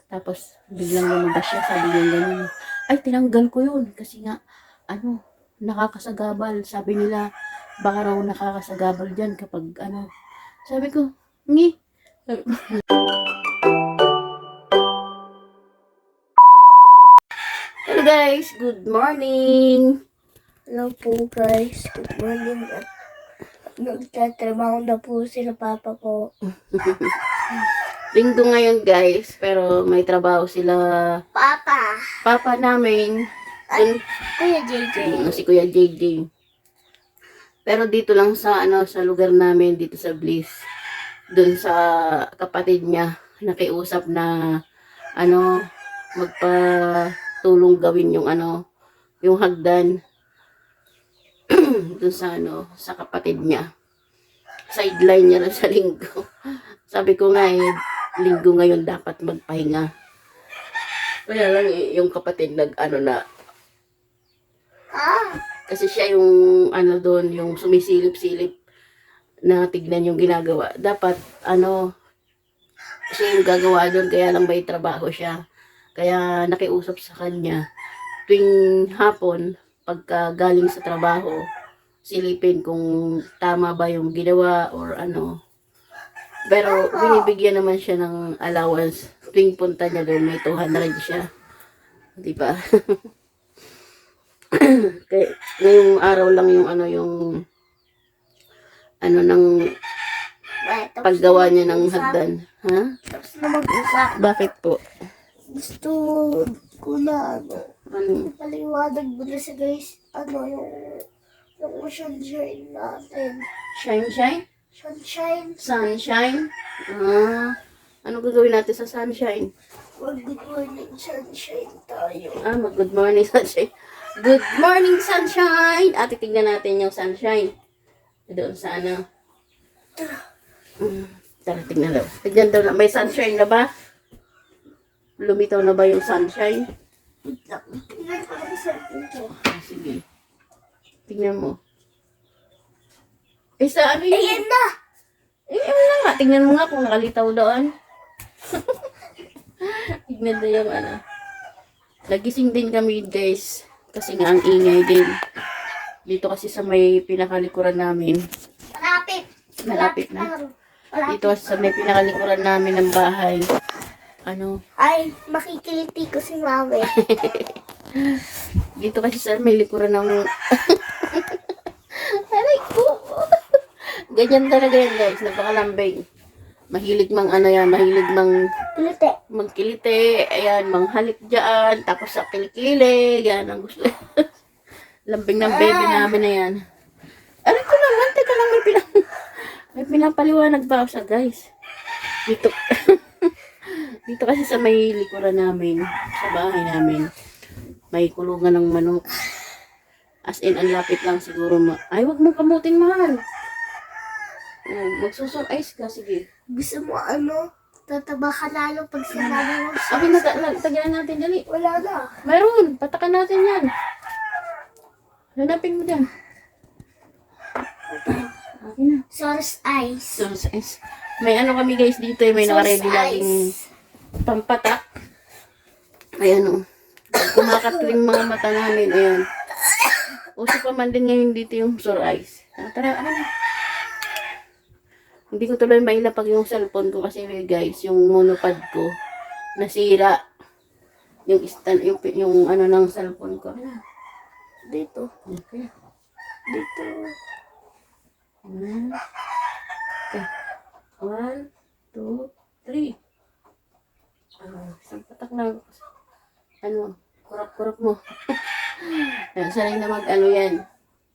Tapos, biglang lumabas siya, sabi niya ganun. Ay, tinanggal ko yun. Kasi nga, nakakasagabal. Sabi nila, baka raw nakakasagabal dyan kapag Sabi ko, ngi. Hello guys, good morning. Hello po guys, good morning. Nagtatrabaho na po sila papa ko. Linggo ngayon guys, pero may trabaho sila. Papa namin. Kuya JJ. Si Kuya JJ. Pero dito lang sa sa lugar namin dito sa Bliss. Doon sa kapatid niya nakiusap na magpatulong gawin yung yung hagdan doon sa sa kapatid niya. Sideline niya na sa linggo. Sabi ko nga linggo ngayon dapat magpahinga. Kaya lang yung kapatid kasi siya yung doon, yung sumisilip-silip na tignan yung ginagawa. Dapat siya yung gagawa doon, kaya lang may trabaho siya. Kaya nakiusap sa kanya tuwing hapon pagka galing sa trabaho, silipin kung tama ba yung ginawa or Pero binibigyan naman siya ng allowance. Tuwing punta niya doon, may 200 siya. Di ba? Kaya ngayong araw lang yung ng paggawa niya ng hagdan. Ha? Tapos na mag-usap. Bakit po? Gusto ko na paliwanag mo na sa guys, yung sunshine natin. Shine? Sunshine. Sunshine? Ano gagawin natin sa sunshine? Mag-good morning sunshine tayo. Mag-good morning sunshine. Good morning sunshine! At tignan natin yung sunshine. Doon sa Tara, tignan daw. Tignan daw, may sunshine na ba? Lumitaw na ba yung sunshine? Tingnan ko lang sa ito. Sige. Tignan mo. Sa yun? Ayan na! Wala nga. Tignan mo nga kung nakalitaw doon. Tignan na yung Nagising din kami guys. Kasi nga ang ingay din. Dito kasi sa may pinakalikuran namin. Malapit na. Dito kasi sa may pinakalikuran namin ng bahay. Ay, makikiliti ko si mami. Dito kasi sa may likuran ng aray ko. Ganyan talaga yan guys. Napakalambing. Mahilig mahilig Kiliti. magkiliti. Ayan, manghalik dyan. Tapos sa kilikili. Yan ang gusto. Lambing ng baby namin na yan. Aray ko naman. Teka lang, may pinapaliwanag ba ako sa guys? Dito. Dito kasi sa may likuran namin, sa bahay namin, may kulungan ng manok. As in, ang lapit lang siguro. Ay, wag mo kamutin, mahal. Magsusurize ka, sige. Gusto mo tataba ka lalo pag sinabi mo. Okay, tagyan natin, dali. Wala na. Mayroon, patakan natin yan. Hanapin mo dyan. Okay na. Source eyes. Surprise. May kami guys dito, may naka-ready laging pampatak. Ayan kumakatling mga mata namin. Ayan. Uso pa man din ngayon dito yung sore eyes. Tara, Hindi ko tuloy mailapag yung cellphone ko kasi guys, yung monopod ko nasira. Yung stand, yung ng cellphone ko. Dito. Okay. Dito. Okay. 1, 2, 3. Isang patak na kurap-kurap mo. Sanay na yan.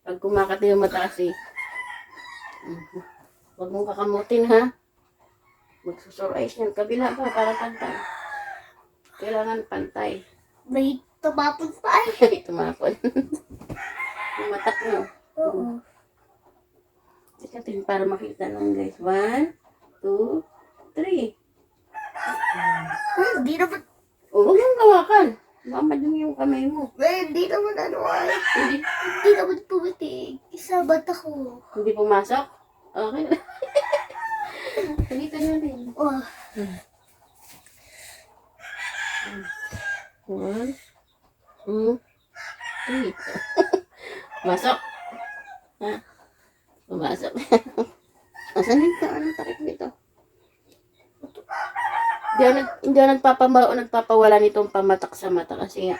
Pag kumakati yung mata kasi. Huwag mong kakamutin ha. Magsusurize yan. Kabila pa para pantay. Kailangan pantay. May tumapon pa Ay, tumapon. Yung matak mo. Oo. Ikatin para makita lang guys. 1, 2, 3. Hindi naman. Huwag mong gawakan. Mamadumi yung kamay mo. Hindi naman Hindi naman pumitig. Isa ba't ako? Hindi pumasok? Okay. Dito nyo din. Oh. 1, 2, 3. Masok. Ha? Pumasok. Asan dito? Anong takip nito? Hindi ako nagpapawala nitong pamatak sa mata kasi nga,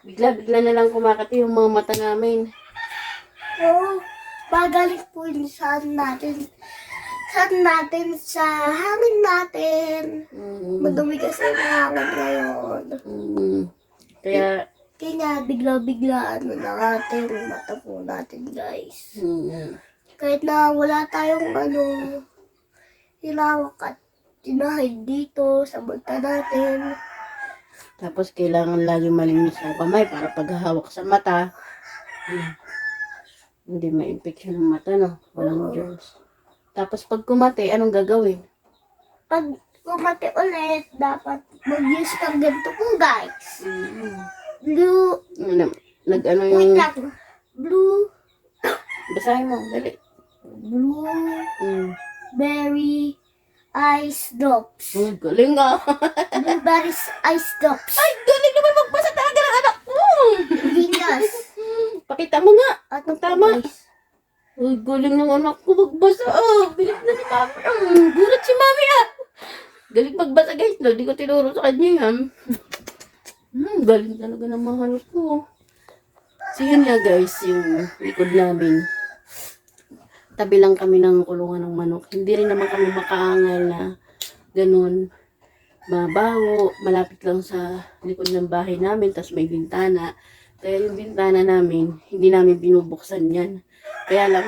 bigla na lang kumakati yung mga mata namin. Oo. Magaling po yun saan natin. Saan natin sa hangin natin. Madumi kasi yung hangin ngayon. Kaya, Kaya bigla-bigla ng ating mata po natin, guys. Kahit na wala tayong hilawak at tinahid dito sa mata natin. tapos kailangan lagi malinis ang kamay para paghahawak sa mata. Hindi ma-infection ang mata, no? Walang germs. Tapos pag kumate, anong gagawin? Pag kumati ulit, dapat mag-use ng ganito po, guys. Blue, Nag-ano wait yung... lang. Blue, Basahin mo, dali. blueberry ice drops. Galing nga. Blueberry ice drops. Ay, galing naman magbasa talaga ng anak ko. Genius. Pakita mo nga. At Tama. Uy, galing ng anak ko magbasa. Bilis na si mami. Gulat si mami Galing magbasa guys. No? Di ko tinuro sa kanya yan. Galing talaga ng mga anak ko. So yun nga guys, yung likod namin. Tabi lang kami ng kulungan ng manok. Hindi rin naman kami makaangal na ganun. Mabaho. Malapit lang sa likod ng bahay namin. Tapos may bintana. Kaya yung bintana namin, hindi namin binubuksan yan. Kaya lang,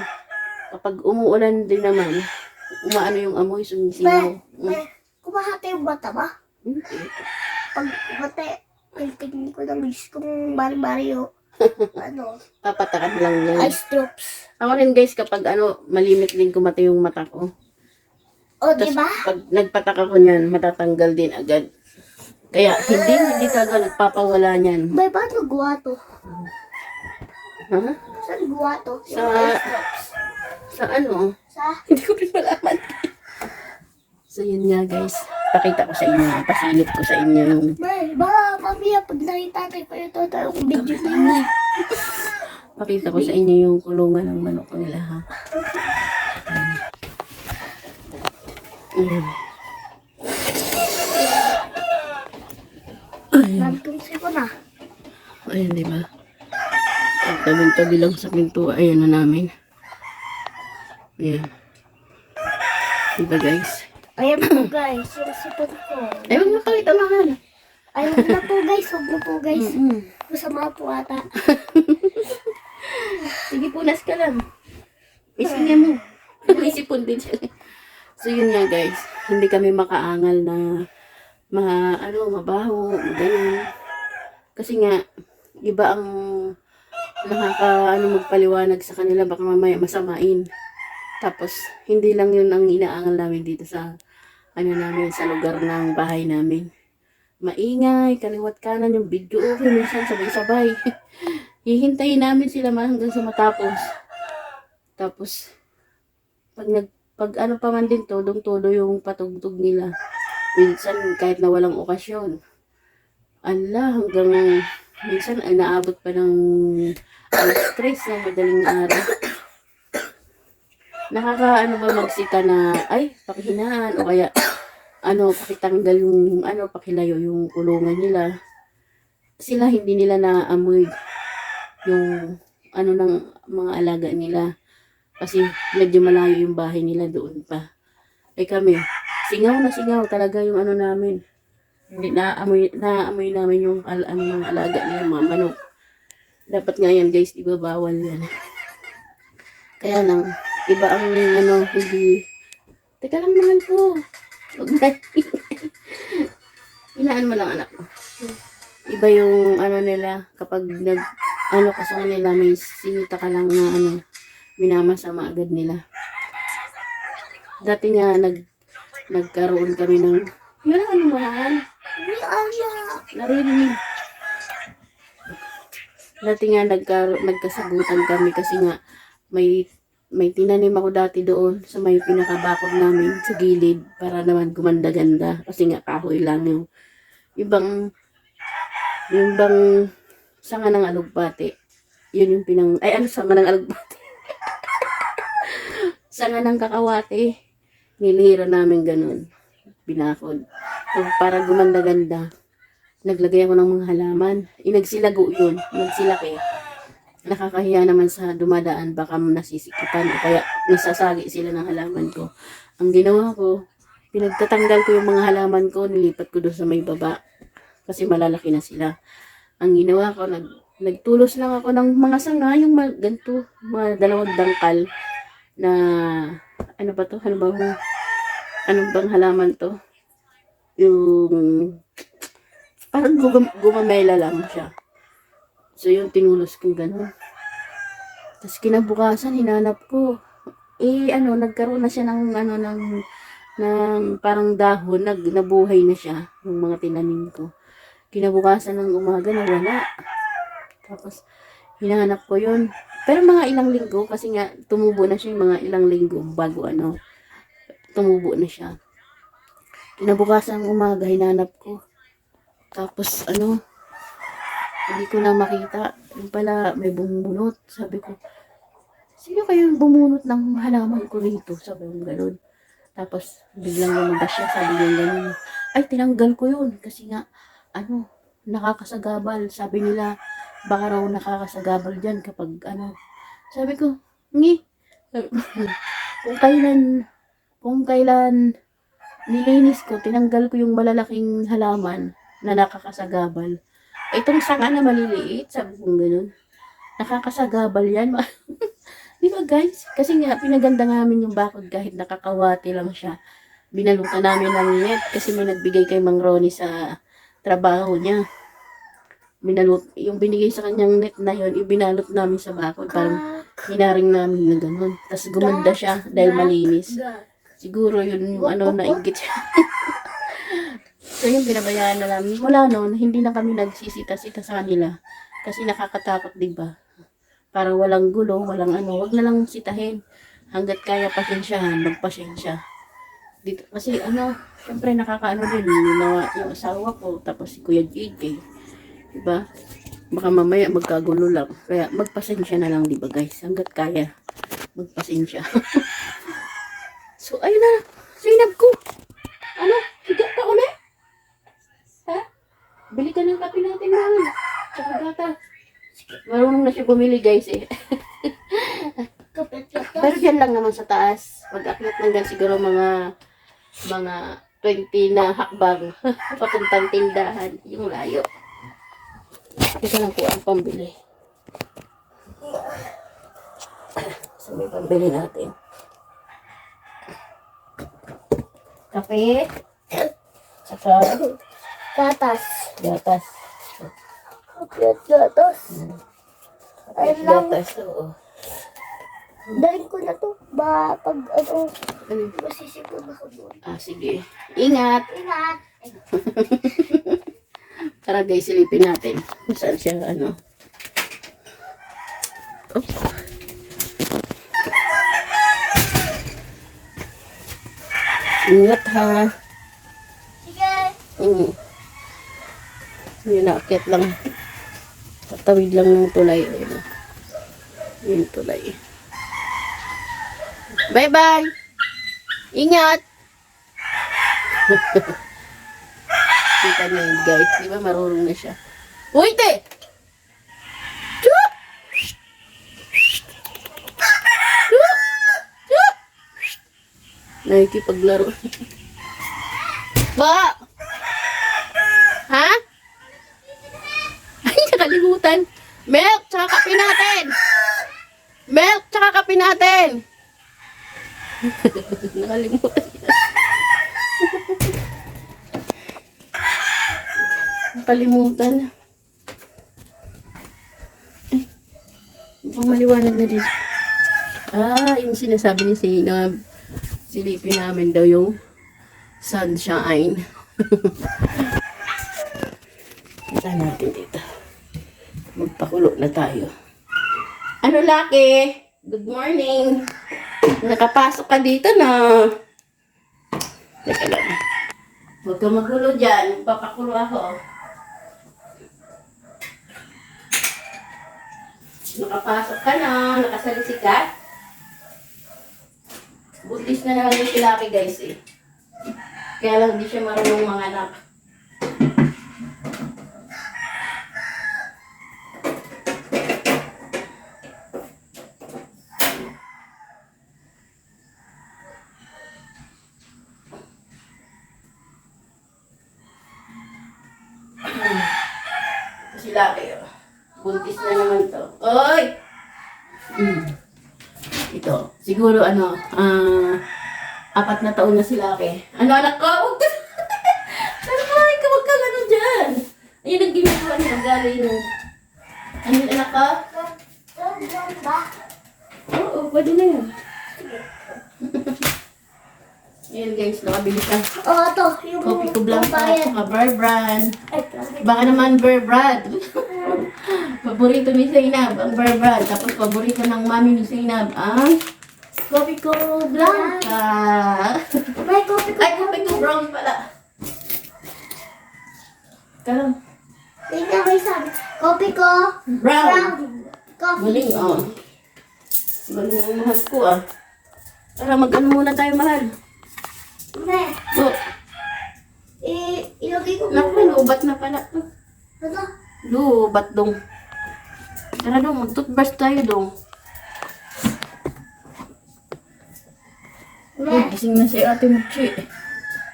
kapag umuulan din naman, umaano yung amoy, sumisingaw. Kumahati yung bata ba? Hindi. Pag kumahati, tingin ko na miss kong Mario. Papatakan lang yan. Ice drops. Ako rin guys, kapag malimit din kumati yung mata ko. O, diba? Pag nagpatak ako niyan, matatanggal din agad. Kaya hindi talaga nagpapawala niyan. May paano gawa to? Ha? Saan gawa to? Sa, Yung ice drops. sa ano? Sa? Hindi ko rin malaman. So yun nga guys, pakita ko sa inyo, pasilip ko sa inyo yung... May, baka mamaya pag nakita ko ito, tayong video na yun. Pakita ko sa inyo yung kulungan ng manok nila ha. Nagpungsi ko na. Ayan, di ba? Tabi lang sa pinto. Ayan na namin. Ayan. Diba guys? Ayan po guys, yung sipon ko. Ay, huwag mo pakita mahal. Ay, huwag na po guys, huwag na po guys. Masama po ata. Sige, punas ka lang. Isingin mo. May sipon din siya. So yun nga guys, hindi kami makaangal na mabaho, ganun. Kasi nga, iba ang magpaliwanag sa kanila, baka mamaya masamain. Tapos, hindi lang yun ang inaangal namin dito sa, sa lugar ng bahay namin. Maingay, kaliwat kanan yung video, okay, minsan sabay-sabay. Hihintayin namin sila hanggang sa matapos. Tapos, pag pa man din, todong-todo yung patugtog nila. Minsan, kahit na walang okasyon. Hanggang minsan ay naabot pa ng stress ng madaling araw. Nakakaano ba magsita na, ay, pakihinaan, o kaya, pakitanggal yung, pakilayo yung kulungan nila. Sila, hindi nila naamoy yung, ng mga alaga nila. Kasi, medyo malayo yung bahay nila doon pa. Kami, singaw na singaw talaga yung namin. Hindi naamoy namin yung, mga alaga nila, mga manok. Dapat nga yan, guys, di ba bawal yan. Kaya lang, iba ang hindi. Teka lang naman po. Huwag na. Hinaan mo lang anak ko. Iba yung nila, kapag kasi nila, may sinita ka lang na minamasama agad nila. Dati nga, nagkaroon kami ng, yun mahal. Narinig. Dati nga, nagkasagutan kami kasi nga, may tinanim ako dati doon sa may pinakabakod namin sa gilid para naman gumanda-ganda kasi nga kahoy lang yung bang sanga ng alugbati. Yun yung sanga ng alugbati. Sanga ng kakawate. Nilihira namin ganun. Binakod. So, para gumanda-ganda, naglagay ako ng mga halaman. Nagsilago yun. Nagsilaki. Nakakahiya naman sa dumadaan. Baka nasisikipan o kaya nasasagi sila ng halaman ko. Ang ginawa ko, pinagtatanggal ko yung mga halaman ko, nilipat ko doon sa may baba. Kasi malalaki na sila. Ang ginawa ko, nagtulos lang ako ng mga sanga, yung ganito, mga 2 dangkal na, ano ba to? Ano bang halaman to? Yung, parang gumamela lang siya. So, yung tinulos kong gano'n. Tapos kinabukasan, hinanap ko. Nagkaroon na siya ng parang dahon, nabuhay na siya, yung mga tinanim ko. Kinabukasan ng umaga, nawala. Tapos, hinahanap ko yun. Pero mga ilang linggo, kasi nga, tumubo na siya yung mga ilang linggo bago tumubo na siya. Kinabukasan ng umaga, hinanap ko. Tapos, hindi ko na makita. Yung pala, may bumunot. Sabi ko, sino kayo yung bumunot ng halaman ko rito? Sabi ko, gano'n. Tapos, biglang lumabas siya. Sabi niya gano'n. Ay, tinanggal ko yun. Kasi nga, nakakasagabal. Sabi nila, baka raw nakakasagabal dyan kapag Sabi ko, Sabi ko, kung kailan nilinis ko, tinanggal ko yung malalaking halaman na nakakasagabal. Itong sanga na maliliit, sabi ko gano'n. Nakakasagabal yan. Di ba guys? Kasi nga, pinaganda namin yung bakod kahit nakakawati lang siya. Binalutan namin ng net kasi may nagbigay kay Mang Ronnie sa trabaho niya. Yung binigay sa kanyang net na yun, ibinalot namin sa bakod. Parang hinaring namin na gano'n. Tapos gumanda siya dahil malinis. Siguro yun yung nainggit siya. So yung pinabayaan na namin. Mula noon, hindi na kami nagsisita-sita sa kanila. Kasi nakakatakot, diba? Parang walang gulo, wag na lang sitahin. Hanggat kaya pasensyahan, magpasensya. Dito, kasi syempre nakakaano din, yung asawa ko, tapos si Kuya JJ. Diba? Baka mamaya magkagulo lang. Kaya magpasensya na lang, diba guys? Hanggat kaya, magpasensya. So, ayun na. Sinab ko. Higat ka ulit? Ha? Bili ka ng kape natin, mahal. Tsaka gata. Marunong na siya bumili, guys, eh. Pero dyan lang naman sa taas. Pag-akyat lang siguro mga 20 na hakbang. Papuntang tindahan. Yung layo. Ito lang po ang pambili. So, may pambili natin. Kape. Saka Gatas. gatas. Gatas. Ay lang. Gatas, oo. Dalhin ko na to. Pag masisipon ako doon. Sige. Ingat. Ingat. Tara guys, silipin natin. Saan siya, Oh. Ingat ha. Sige. Yun, nakakit lang. Tatawid lang ng tulay. Yung tulay. Bye-bye. Ingat. Kita niyo yun, guys. Di ba marunong na siya? Uy, te! Chup! Chup! Chup! Nakikipaglaro. Ba! Ha? Ay, nakalimutan. Milk, tsaka kape natin. Milk, tsaka kape natin. Nakalimutan. Nakalimutan. Ay, mukhang maliwanag na din. Yung sinasabi ni Sinab. Silipin namin daw yung sunshine. Kita natin dito. Magpakulo na tayo. Lucky? Good morning. Nakapasok ka dito na. Teka lang. Huwag kang magulo dyan. Papakulo ako. Nakapasok ka na. Nakasalisi ka. Buntis na naman yung si Lucky guys eh. Kaya lang di siya marunong mga anak. Si Lucky oh. Buntis na naman to. Oy! Ito. Siguro 4 na taon na si Lucky. Ano anak ko? Huwag ka! Taray ka, huwag ka gano'n dyan. Ayun ang ginagawa niya. Galing. Ano yung anak ko? Oo, pwede na yun. Ayan guys, nakabili ka. Oo, to. Yung Kopi ko blanca, bayad. saka Bear Brand. Ay, plastic. Baka naman Bear Brand. Paborito ni Zainab ang Bear Brand. Tapos paborito ng mami ni Zainab ang Kopi ko blanca. May kopi ko. Ay, kopi ko brown pala. Kalang Tingnan may sabi. Kopi ko. brown. Coffee. Galing, oh. Galing ang mahal ko, ah. Tara, mag-ano muna tayo, mahal. Ne. Oh, Ilagay ko naku, muna. lubat na pala. Ano? Lubat dong. Tara dong, mag-toothbrush tayo dong. Ne. Uy, gising na si Ate Muchi.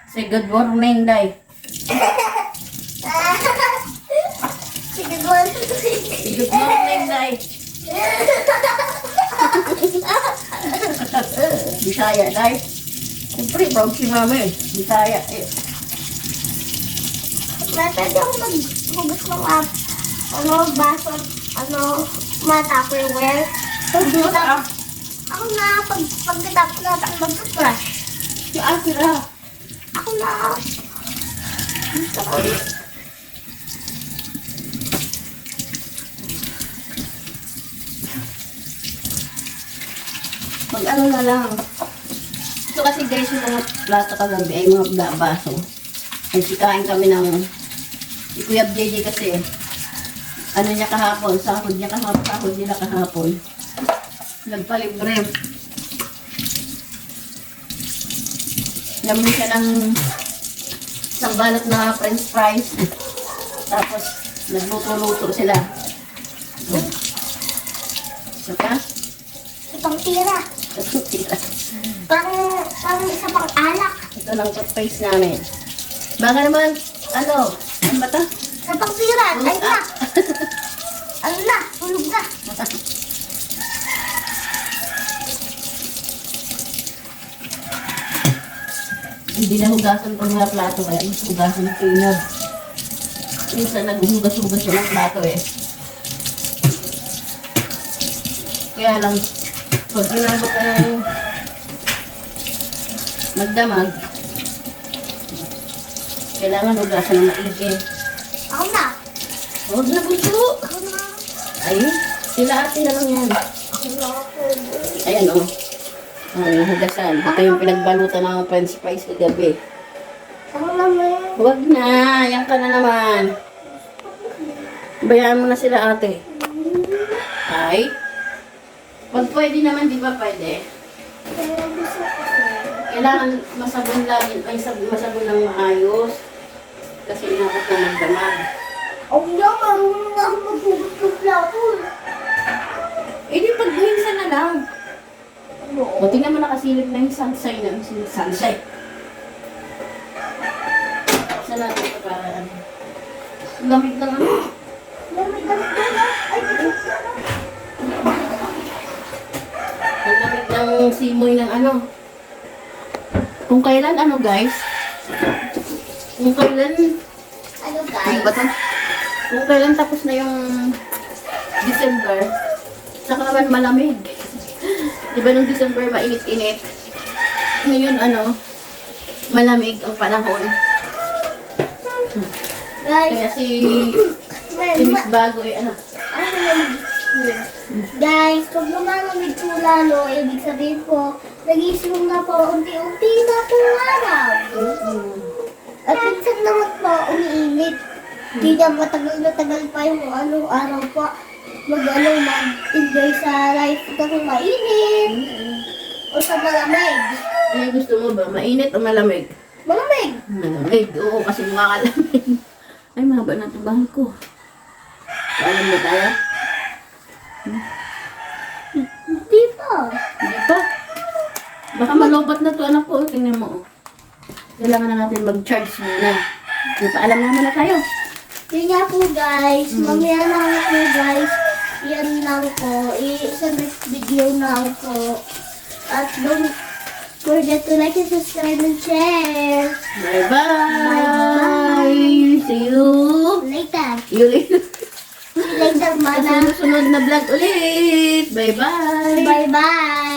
Say good morning, Day. Sige, doon. Good morning, Day. Bisaya, Day. Siyempre, proud si Mama eh. Bisaya eh. Pwede ako maghugas ng baso, tupperware. Ako na, pagkatapos natin mag-brush. Si Asira. Ako na. Gusto ko. Mag-ano na lang. Ito kasi guys, yung mga plato kagabi ay mga baso. Ay sikain kami ng si Kuya JJ kasi ano niya kahapon, sahod niya kahapon, sahod nila kahapon. Nagpalibre. Namin siya ng isang balot na french fries. Tapos nagluto-luto sila. Saka, Itong tira. Parang isa pang alak. ito lang toothpaste namin. Baka naman, ano ba ito? Isa pang tira. Ay na. Ano na? Tulog na. Hindi na hugasan pag mga plato kaya hugasan ng cleaner. Minsan naghuhugas-hugas siya ng plato eh. Kaya lang, pag inabot ka ng magdamag, kailangan hugasan ng maigi. Ako na. Huwag na gusto. Ako na. Ay, sila ate na lang yan. Ako na ako. Ayan o. Oh, yung hugasan. Ito yung pinagbalutan ng french fries kagabi. Ako naman. Huwag na. Yan ka na naman. Bayaan mo na sila ate. Ay. Pag pwede naman, di ba pwede? Kaya gusto ko. Kailangan masabon lagi. Ay, masabon ng maayos. Kasi inakot na magdamag. Ako na, marunong na ako maghugas ng plato. Eh di pag minsan na lang. Ano? O tingnan mo nakasilip na yung sunshine na. Sunshine. Saan natin ito para ano? Ang lamig ng ano? Lamig na. Ay, ito. Ang lamig ng simoy ng ano. Kung kailan ano guys? Kung kailan... Ano Ano guys? ba ito? Kung kailan tapos na yung December, saka naman malamig. Di ba nung December mainit-init? Ngayon ano, malamig ang panahon. Guys, Kaya si Miss Bago eh ano. guys, pag lumalamig po lalo, ibig sabihin po, nagising na po, unti-unti na po araw. At minsan naman po, umiinit. Hindi na matagal na tagal pa yung araw po. Mag-enjoy sa life ng mainit. O sa malamig. Eh, gusto mo ba? Mainit o malamig? Malamig. Malamig. Oo, kasi makakalamig. Ay, mahaba na ito bahal ko. Alam mo tayo? Hindi po. Hindi pa. Baka malobat na to anak ko. Tingnan mo. Kailangan na natin mag-charge muna. Napaalam naman na tayo. Yun nga po guys. Mamaya lang po guys. Yan lang po. Sa next video lang po. At don't forget to like and subscribe and share. Bye-bye! See you! Later. See you later. See you later, Sa mana. sunod na vlog ulit. Bye-bye! Bye-bye.